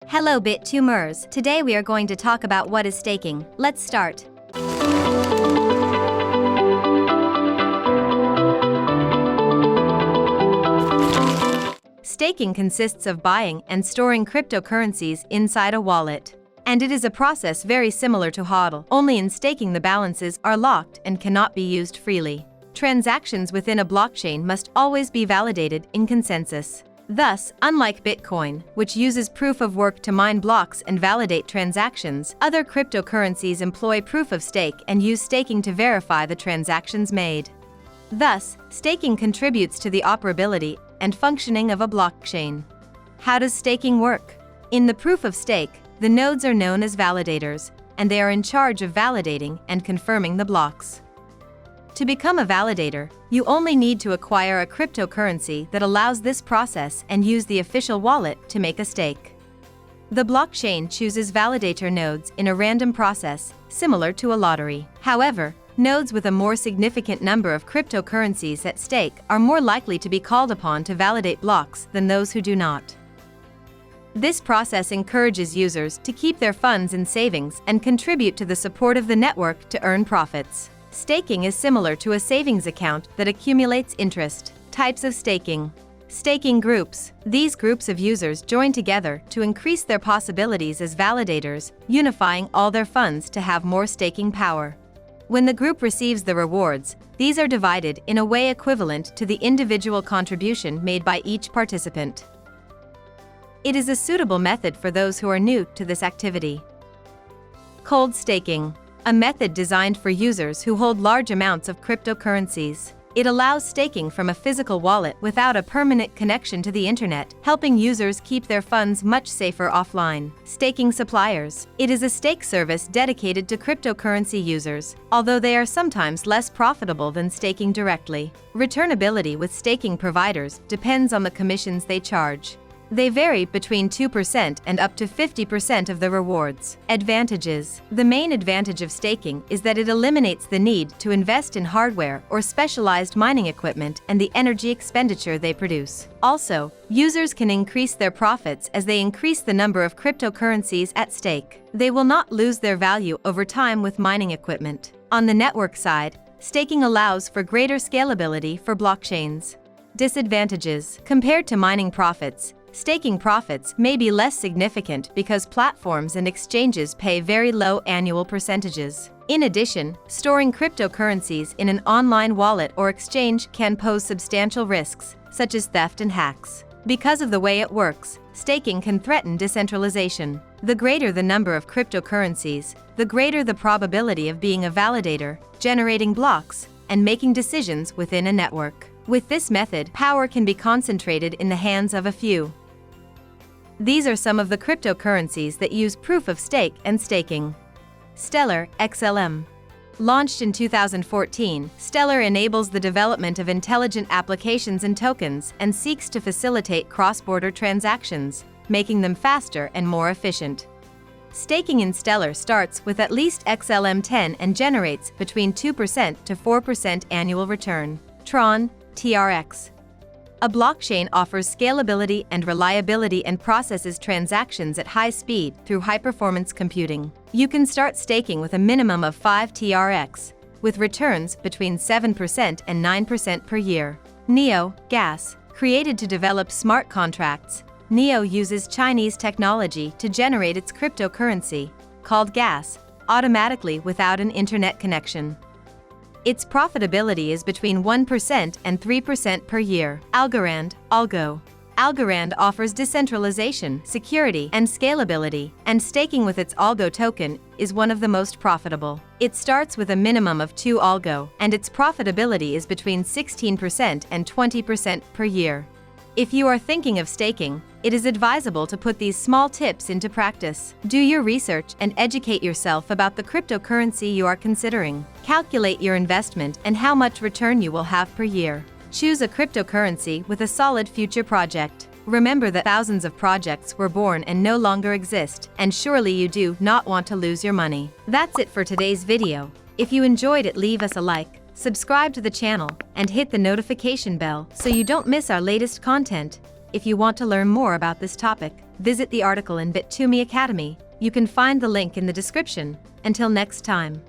Hello Bit2Mers. Today we are going to talk about what is staking. Let's start. Staking consists of buying and storing cryptocurrencies inside a wallet. And it is a process very similar to HODL, only in staking the balances are locked and cannot be used freely. Transactions within a blockchain must always be validated in consensus. Thus, unlike Bitcoin, which uses proof of work to mine blocks and validate transactions, other cryptocurrencies employ proof of stake and use staking to verify the transactions made. Thus, staking contributes to the operability and functioning of a blockchain. How does staking work? In the proof of stake, the nodes are known as validators, and they are in charge of validating and confirming the blocks. To become a validator, you only need to acquire a cryptocurrency that allows this process and use the official wallet to make a stake. The blockchain chooses validator nodes in a random process, similar to a lottery. However, nodes with a more significant number of cryptocurrencies at stake are more likely to be called upon to validate blocks than those who do not. This process encourages users to keep their funds in savings and contribute to the support of the network to earn profits. Staking is similar to a savings account that accumulates interest. Types of staking. Staking groups. These groups of users join together to increase their possibilities as validators, unifying all their funds to have more staking power. When the group receives the rewards, these are divided in a way equivalent to the individual contribution made by each participant. It is a suitable method for those who are new to this activity. Cold staking. A method designed for users who hold large amounts of cryptocurrencies. It allows staking from a physical wallet without a permanent connection to the internet, helping users keep their funds much safer offline. Staking suppliers. It is a stake service dedicated to cryptocurrency users, although they are sometimes less profitable than staking directly. Returnability with staking providers depends on the commissions they charge. They vary between 2% and up to 50% of the rewards. Advantages. The main advantage of staking is that it eliminates the need to invest in hardware or specialized mining equipment and the energy expenditure they produce. Also, users can increase their profits as they increase the number of cryptocurrencies at stake. They will not lose their value over time with mining equipment. On the network side, staking allows for greater scalability for blockchains. Disadvantages. Compared to mining profits, staking profits may be less significant because platforms and exchanges pay very low annual percentages. In addition, storing cryptocurrencies in an online wallet or exchange can pose substantial risks, such as theft and hacks. Because of the way it works, staking can threaten decentralization. The greater the number of cryptocurrencies, the greater the probability of being a validator, generating blocks, and making decisions within a network. With this method, power can be concentrated in the hands of a few. These are some of the cryptocurrencies that use proof of stake and staking. Stellar, XLM. Launched in 2014, Stellar enables the development of intelligent applications and tokens and seeks to facilitate cross-border transactions, making them faster and more efficient. Staking in Stellar starts with at least XLM10 and generates between 2% to 4% annual return. Tron, TRX. A blockchain offers scalability and reliability and processes transactions at high speed through high-performance computing. You can start staking with a minimum of 5 TRX, with returns between 7% and 9% per year. Neo, Gas. Created to develop smart contracts, Neo uses Chinese technology to generate its cryptocurrency, called Gas, automatically without an internet connection. Its profitability is between 1% and 3% per year. Algorand, ALGO. Algorand offers decentralization, security, and scalability, and staking with its ALGO token is one of the most profitable. It starts with a minimum of 2 ALGO, and its profitability is between 16% and 20% per year. If you are thinking of staking, it is advisable to put these small tips into practice. Do your research and educate yourself about the cryptocurrency you are considering. Calculate your investment and how much return you will have per year. Choose a cryptocurrency with a solid future project. Remember that thousands of projects were born and no longer exist, and surely you do not want to lose your money. That's it for today's video. If you enjoyed it, leave us a like, subscribe to the channel, and hit the notification bell so you don't miss our latest content. If you want to learn more about this topic, Visit the article in Bit2Me Academy. You can find the link in the description. Until next time.